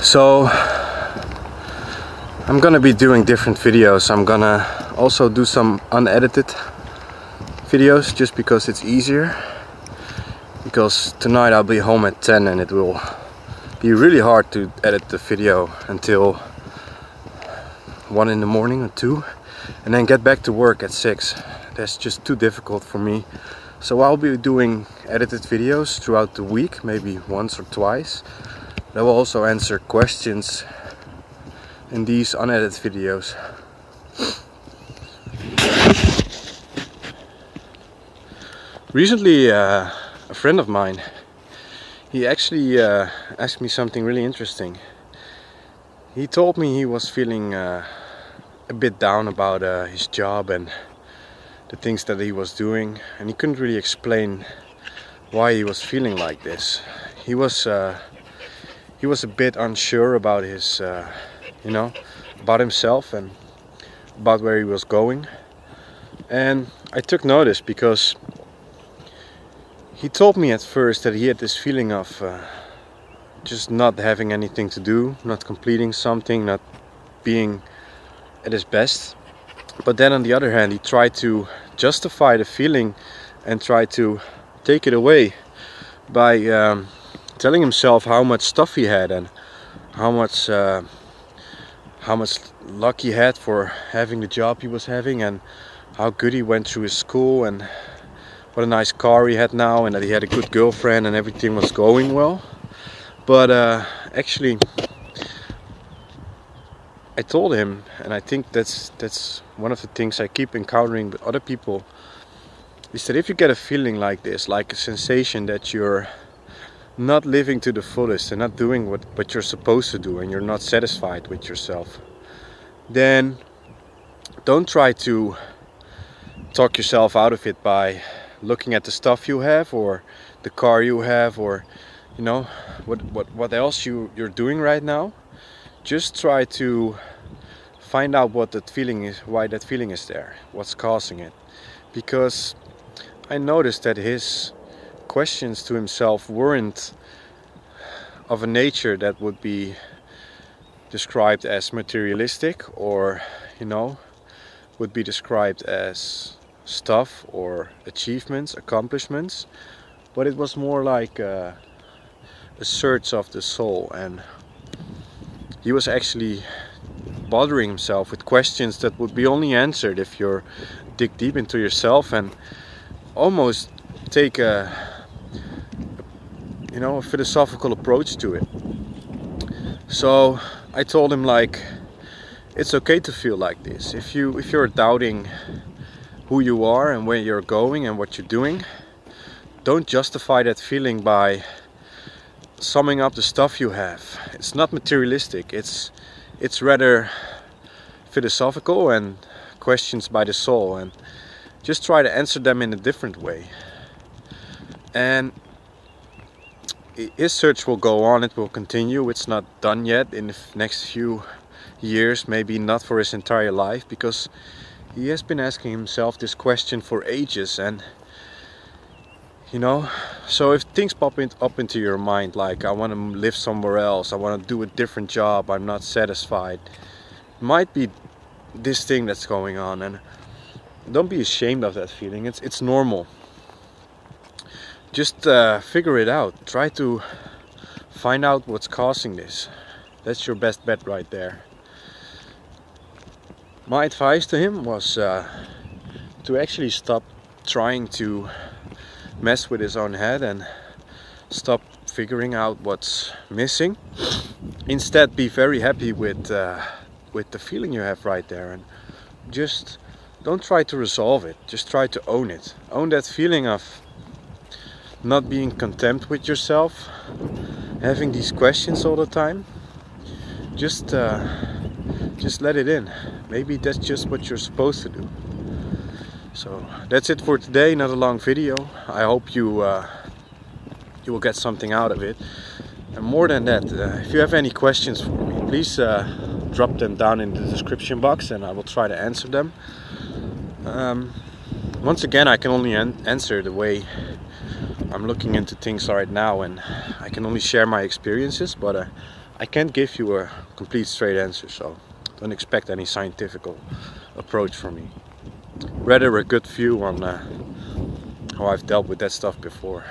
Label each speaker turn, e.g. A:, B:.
A: So I'm gonna be doing different videos. I'm gonna also do some unedited videos just because it's easier, because tonight I'll be home at 10 and it will be really hard to edit the video until 1 in the morning or 2 and then get back to work at 6. That's just too difficult for me. So I'll be doing edited videos throughout the week, maybe once or twice. I will also answer questions in these unedited videos. Recently, a friend of mine, he actually asked me something really interesting. He told me he was feeling a bit down about his job and the things that he was doing, and he couldn't really explain why he was feeling like this. He was a bit unsure about his, about himself and about where he was going. And I took notice because he told me at first that he had this feeling of just not having anything to do, not completing something, not being at his best. But then on the other hand, he tried to justify the feeling and tried to take it away by telling himself how much stuff he had and how much luck he had for having the job he was having, and how good he went through his school, and what a nice car he had now, and that he had a good girlfriend and everything was going well. But actually, I told him, and I think that's one of the things I keep encountering with other people, is that if you get a feeling like this, like a sensation that you're not living to the fullest and not doing what you're supposed to do, and you're not satisfied with yourself, then don't try to talk yourself out of it by looking at the stuff you have or the car you have, or what else you're doing right now. Just try to find out what that feeling is, why that feeling is there, what's causing it. Because I noticed that his questions to himself weren't of a nature that would be described as materialistic, or would be described as stuff or achievements, accomplishments, but it was more like a search of the soul. And he was actually bothering himself with questions that would be only answered if you dig deep into yourself and almost take a philosophical approach to it. So I told him, like, it's okay to feel like this. If you're doubting who you are and where you're going and what you're doing, don't justify that feeling by summing up the stuff you have. It's not materialistic, it's rather philosophical and questions by the soul, and just try to answer them in a different way. And his search will go on, it will continue. It's not done yet. In the next few years, maybe not for his entire life, because he has been asking himself this question for ages. And so if things pop up into your mind, like, I want to live somewhere else, I want to do a different job, I'm not satisfied, it might be this thing that's going on. And don't be ashamed of that feeling. It's normal. Just figure it out. Try to find out what's causing this. That's your best bet right there. My advice to him was to actually stop trying to mess with his own head and stop figuring out what's missing. Instead, be very happy with the feeling you have right there, and just don't try to resolve it. Just try to own it. Own that feeling of not being content with yourself, having these questions all the time. Just let it in. Maybe that's just what you're supposed to do. So that's it for today. Not a long video. I hope you will get something out of it. And more than that, if you have any questions for me, please drop them down in the description box and I will try to answer them. Once again, I can only answer the way I'm looking into things right now, and I can only share my experiences, but I can't give you a complete straight answer, so don't expect any scientific approach from me. Rather a good view on how I've dealt with that stuff before.